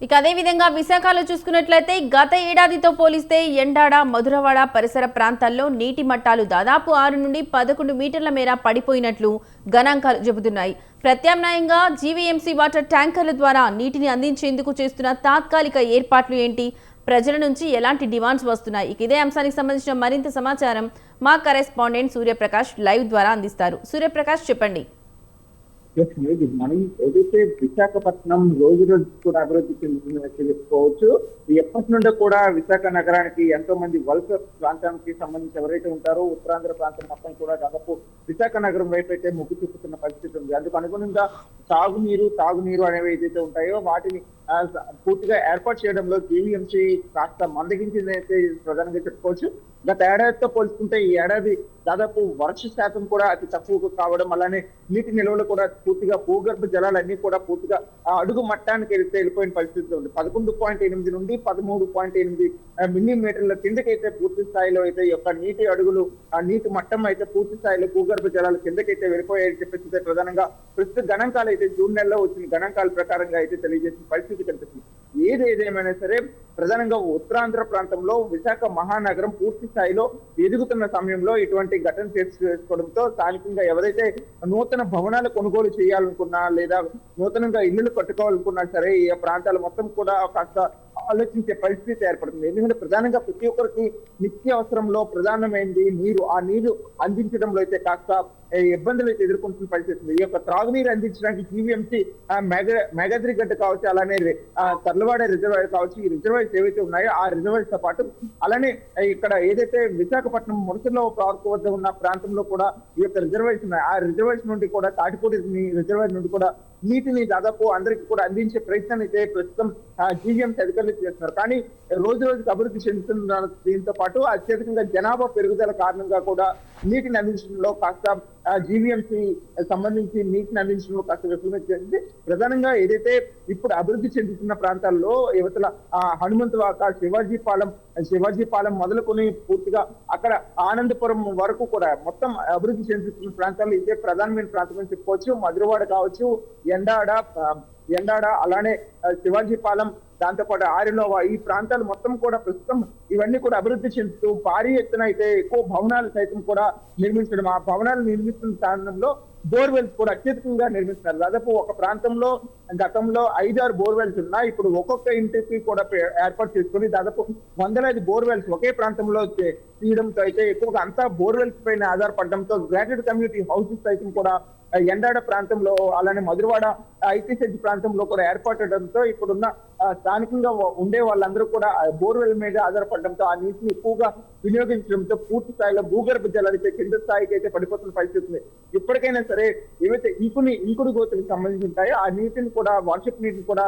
ఇక అదే విధంగా విశాఖలో చూసుకున్నట్లయితే గత ఏడాదితో పోలిస్తే ఎండాడ మధురవాడ పరిసర ప్రాంతాల్లో నీటి మట్టాలు దాదాపు 6 నుండి 11 మీటర్ల మేర పడిపోయినట్లు గణాంకాలు చెబుతున్నాయి. ప్రత్యామ్నాయంగా జీవీఎంసీ వాటర్ ట్యాంకర్ల ద్వారా నీటిని అందించేందుకు చేస్తున్న తాత్కాలిక ఏర్పాట్లు ఏంటి, ప్రజల నుంచి ఎలాంటి డిమాండ్స్ వస్తున్నాయి? ఇదే అంశానికి సంబంధించిన మరింత సమాచారం మా కరెస్పాండెంట్ సూర్యప్రకాష్ లైవ్ ద్వారా అందిస్తారు. సూర్యప్రకాష్, చెప్పండి. మనం ఏదైతే విశాఖపట్నం రోజు రోజు కూడా అభివృద్ధి చెందుతుందని చెప్పుకోవచ్చు. ఎప్పటి నుండో కూడా విశాఖ నగరానికి ఎంతో మంది వలస ప్రాంతానికి సంబంధించి ఎవరైతే ఉంటారో ఉత్తరాంధ్ర ప్రాంతం మొత్తం కూడా దాదాపు విశాఖ నగరం వైపు అయితే మొగ్గు చూపుతున్న పరిస్థితి ఉంది. అందుకు అనుగుణంగా తాగునీరు అనేవి ఏదైతే ఉంటాయో వాటిని పూర్తిగా ఏర్పాటు చేయడంలో జీవీఎంసీ కాస్త మందగించిందైతే ప్రధానంగా చెప్పుకోవచ్చు. గత ఏడాదితో పోల్చుకుంటే ఈ ఏడాది దాదాపు వర్ష శాతం కూడా అతి తక్కువ కావడం, అలానే నీటి నిల్వలు కూడా పూర్తిగా భూగర్భ జలాలన్నీ కూడా పూర్తిగా అడుగు మట్టానికి వెళ్ళిపోయిన పరిస్థితి ఉంది. 11.8 నుండి 13.8 మిల్లీమీటర్ల కిందకైతే పూర్తి స్థాయిలో అయితే ఈ యొక్క నీటి అడుగులు, ఆ నీటి మట్టం అయితే పూర్తి స్థాయిలో భూగర్భ జలాల కిందకైతే వెళ్ళిపోయాయని చెప్పేసి ప్రధానంగా ప్రస్తుత గణాంకాలు అయితే జూన్ నెలలో వచ్చిన గణాంకాల ప్రకారంగా అయితే తెలియజేసిన పరిస్థితి కనిపిస్తుంది. ఏదేమైనా సరే ప్రధానంగా ఉత్తరాంధ్ర ప్రాంతంలో విశాఖ మహానగరం పూర్తి స్థాయిలో ఎదుగుతున్న సమయంలో ఇటువంటి ఘటన చేసుకోవడంతో స్థానికంగా ఎవరైతే నూతన భవనాలు కొనుగోలు చేయాలనుకున్నా లేదా నూతనంగా ఇల్లులు కట్టుకోవాలనుకున్నా సరే ఈ ప్రాంతాలు మొత్తం కూడా కాస్త ఆలోచించే పరిస్థితి ఏర్పడుతుంది. ఎందుకంటే ప్రధానంగా ప్రతి ఒక్కరికి నిత్య అవసరంలో ప్రధానమైనది నీరు. ఆ నీరు అందించడంలో అయితే కాస్త ఇబ్బందులు అయితే ఎదుర్కొంటున్న పరిస్థితి. ఈ యొక్క త్రాగునీరు అందించడానికి జీవీఎంసీ మేఘాద్రి గడ్డ కావచ్చు, అలానే తర్లవాడ రిజర్వాయర్ కావచ్చు, ఈ రిజర్వాయర్స్ ఏవైతే ఉన్నాయో ఆ రిజర్వాయర్స్ తో పాటు అలానే ఇక్కడ ఏదైతే విశాఖపట్నం మురసలో పార్క్ వద్ద ఉన్న ప్రాంతంలో కూడా ఈ యొక్క రిజర్వాయర్స్ ఉన్నాయి. ఆ రిజర్వాయర్స్ నుండి కూడా తాటిపూడి రిజర్వాయర్ నుండి కూడా నీటిని దాదాపు అందరికీ కూడా అందించే ప్రయత్నం అయితే ప్రస్తుతం జీవీఎంసీ అధికారులు చేస్తున్నారు. కానీ రోజు రోజుకు అభివృద్ధి చెందుతున్న దీంతో పాటు అత్యధికంగా జనాభా పెరుగుదల కారణంగా కూడా నీటిని అందించడంలో కాస్త జీవీఎంసీ సంబంధించి నీటిని అందించడంలో కాస్త విఫలమైంది. ప్రధానంగా ఏదైతే ఇప్పుడు అభివృద్ధి చెందుతున్న ప్రాంతాల్లో యువతల హనుమంతవాక, శివాజీపాలెం మొదలుకొని పూర్తిగా అక్కడ ఆనందపురం వరకు కూడా మొత్తం అభివృద్ధి చెందుతున్న ప్రాంతాల్లో ఇదే ప్రధానమైన ప్రాంతం అని చెప్పుకోవచ్చు. మధురవాడ కావచ్చు, ఎండాడ అలానే శివాజీపాలెం, దాంతోపాటు ఆరిలోవా, ఈ ప్రాంతాలు మొత్తం కూడా ప్రస్తుతం ఇవన్నీ కూడా అభివృద్ధి చెందుతూ భారీ ఎత్తున అయితే ఎక్కువ భవనాలు సైతం కూడా నిర్మించడం, ఆ భవనాలు నిర్మిస్తున్న స్థానంలో బోర్వెల్స్ కూడా అత్యధికంగా నిర్మిస్తున్నారు. దాదాపు ఒక ప్రాంతంలో గతంలో 5-6 బోర్వెల్స్ ఉన్నాయి. ఇప్పుడు ఒక్కొక్క ఇంటికి కూడా ఏర్పాటు చేసుకుని దాదాపు 100 బోర్వెల్స్ ఒకే ప్రాంతంలో తీయడంతో అయితే ఎక్కువగా అంతా బోర్వెల్స్ పైన ఆధారపడడంతో గ్రాడ్యుయేట్ కమ్యూనిటీ హౌసెస్ సైతం కూడా ఎండాడ ప్రాంతంలో అలానే మధురవాడ ఐటీసెడ్ ప్రాంతంలో కూడా ఏర్పడడంతో ఇప్పుడున్న స్థానికంగా ఉండే వాళ్ళందరూ కూడా బోర్వెల్ మీద ఆధారపడడంతో ఆ నీటిని ఎక్కువగా వినియోగించడంతో పూర్తి స్థాయిలో భూగర్భ జలాలైతే కింద స్థాయికి అయితే పడిపోతున్న పరిస్థితి ఉంది. ఇప్పటికైనా సరే ఏవైతే ఇంకుడు గోతులకు సంబంధించి ఉంటాయో ఆ నీటిని కూడా, వర్షపు నీటిని కూడా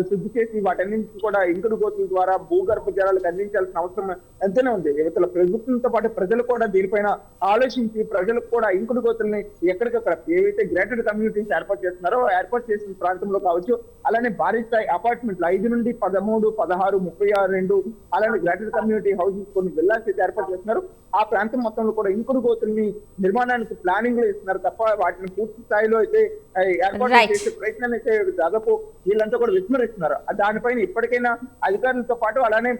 శుద్ధి చేసి వాటన్నింటిని కూడా ఇంకుడు గోతుల ద్వారా భూగర్భ జలాలకు అందించాల్సిన అవసరం ఎంతనే ఉంది. యువతల ప్రభుత్వంతో పాటు ప్రజలు కూడా దీనిపైన ఆలోచించి ప్రజలకు కూడా ఇంకుడు గోతుల్ని ఎక్కడికక్కడ ఏవైతే గ్రేటర్ కమ్యూనిటీస్ ఏర్పాటు చేస్తున్నారో ఏర్పాటు చేసిన ప్రాంతంలో కావచ్చు, అలానే భారీ స్థాయి అపార్ట్మెంట్లు 5 నుండి 13, 16, 32 అలానే గ్రేటర్ కమ్యూనిటీ హౌసెస్ కొన్ని విల్లాస్ అయితే ఏర్పాటు చేస్తున్నారు. ఆ ప్రాంతం మొత్తంలో కూడా ఇంకుడు గోతుల్ని నిర్మాణానికి ప్లానింగ్ లో ఇస్తున్నారు తప్ప వాటిని పూర్తి స్థాయిలో అయితే ఏర్పాటు చేసే ప్రయత్నాన్ని అయితే దాదాపు వీళ్ళంతా కూడా విస్మరిస్తున్నారు. దానిపైన ఇప్పటికైనా అధికారులతో పాటు అలానే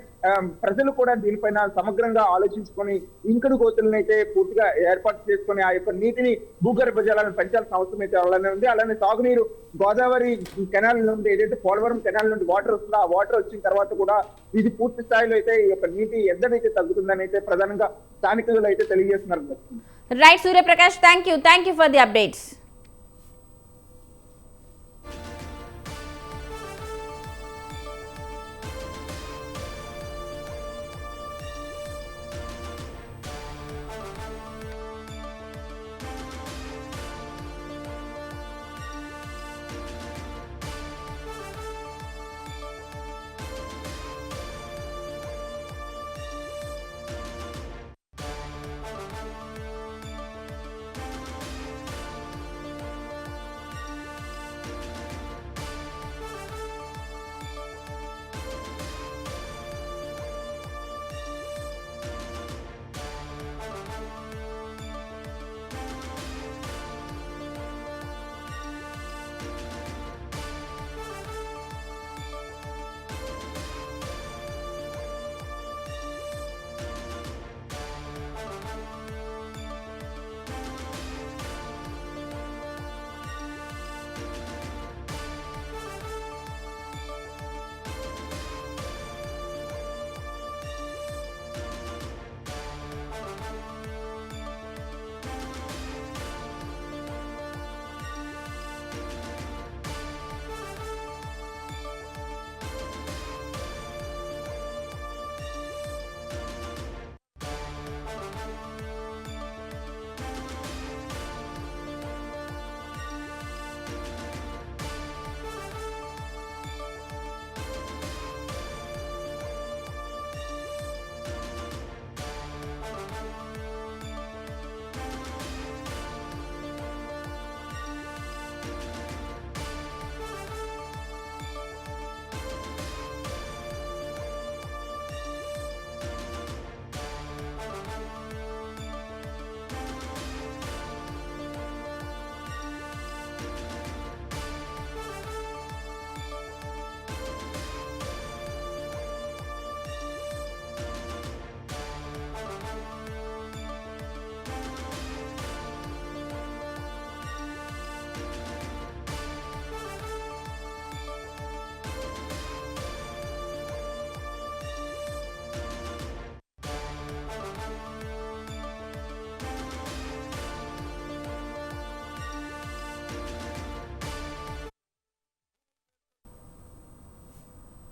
ప్రజలు కూడా దీనిపైన సమగ్రంగా ఆలోచించుకొని ఇంకుడు గోతులను అయితే పూర్తిగా ఏర్పాటు చేసుకొని ఆ యొక్క నీటిని భూగర్భ జలాలను పెంచాల్సిన అవసరం అయితే అలానే ఉంది. అలానే తాగునీరు గోదావరి కెనాల్ నుండి ఏదైతే పోలవరం కెనాల్ నుండి వాటర్ వస్తుందో ఆ వాటర్ వచ్చిన తర్వాత కూడా ఇది పూర్తి స్థాయిలో అయితే ఈ యొక్క నీటి ఎద్దడైతే తగ్గుతుందని అయితే ప్రధానంగా స్థానికులు అయితే తెలియజేస్తున్నారు. Right Suryaprakash, thank you for the updates.